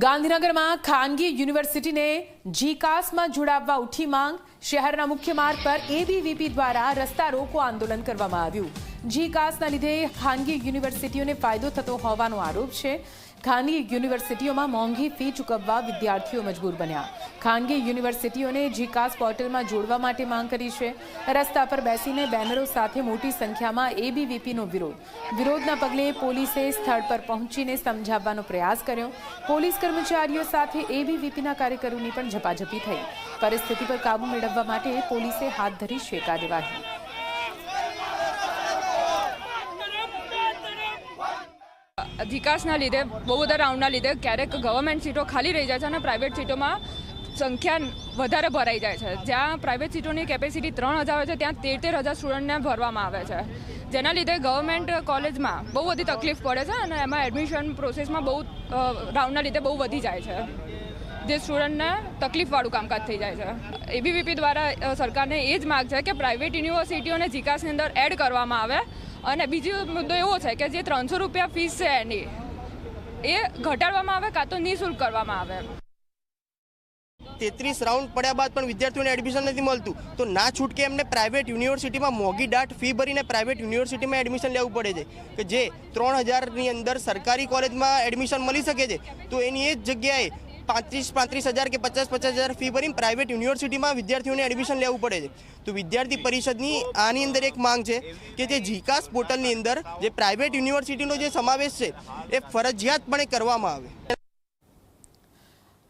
ગાંધીનગરમાં ખાનગી યુનિવર્સિટીને જીકાસમાં જોડાવવા ઉઠી માંગ। શહેરના મુખ્ય માર્ગ પર એબીવીપી દ્વારા રસ્તા રોકો આંદોલન કરવામાં આવ્યું। જીકાસના લીધે ખાનગી યુનિવર્સિટીઓને ફાયદો થતો હોવાનો આરોપ છે। ખાનગી યુનિવર્સિટીઓમાં મોંઘી ફી ચૂકવવા વિદ્યાર્થીઓ મજબૂર બન્યા। ખાનગી યુનિવર્સિટીઓને જીકાસ પોર્ટલમાં જોડવા માટે માંગ કરી છે। રસ્તા પર બેસીને બેનરો સાથે મોટી સંખ્યામાં એબીવીપીનો વિરોધના પગલે પોલીસે સ્થળ પર પહોંચીને સમજાવવાનો પ્રયાસ કર્યો। પોલીસ કર્મચારીઓ સાથે એબીવીપીના કાર્યકરોની પણ ઝપાઝપી થઈ। પરિસ્થિતિ પર કાબુ મેળવવા માટે પોલીસે હાથ ધરી છે કાર્યવાહી। જીકાસના લીધે બહુ બધા રાઉન્ડના લીધે ક્યારેક ગવર્મેન્ટ સીટો ખાલી રહી જાય છે અને પ્રાઇવેટ સીટોમાં સંખ્યા વધારે ભરાઈ જાય છે। જ્યાં પ્રાઇવેટ સીટોની કેપેસિટી 3000 હોય છે ત્યાં 13,000 સ્ટુડન્ટને ભરવામાં આવે છે, જેના લીધે ગવર્મેન્ટ કોલેજમાં બહુ બધી તકલીફ પડે છે અને એમાં એડમિશન પ્રોસેસમાં બહુ રાઉન્ડના લીધે બહુ વધી જાય છે, જે સ્ટુડન્ટને તકલીફવાળું કામકાજ થઈ જાય છે। એબીવીપી દ્વારા સરકારને એ જ માગ છે કે પ્રાઇવેટ યુનિવર્સિટીઓને જીકાસની અંદર એડ કરવામાં આવે। અને બીજો મુદ્દો એવો છે કે જે 300 રૂપિયા ફીસ છે એની એ ઘટાડવામાં આવે કાં તો નિઃશુલ્ક કરવામાં આવે। 33 રાઉન્ડ પડ્યા બાદ પણ વિદ્યાર્થીઓને એડમિશન નથી મળતું, તો ના છૂટકે એમને પ્રાઇવેટ યુનિવર્સિટીમાં મોંઘી દાટ ફી ભરીને પ્રાઇવેટ યુનિવર્સિટીમાં એડમિશન લેવું પડે છે કે જે 3000ની અંદર સરકારી કોલેજમાં એડમિશન મળી શકે છે, તો એની એ જ જગ્યાએ 35,000 કે 50,000 ફી ભરીને પ્રાઇવેટ યુનિવર્સિટીમાં વિદ્યાર્થીઓને એડમિશન લેવું પડે છે। તો વિદ્યાર્થી પરિષદની આની અંદર એક માંગ છે કે જે જીકાસ પોર્ટલની અંદર જે પ્રાઇવેટ યુનિવર્સિટીનો જે સમાવેશ છે એ ફરજિયાતપણે કરવામાં આવે।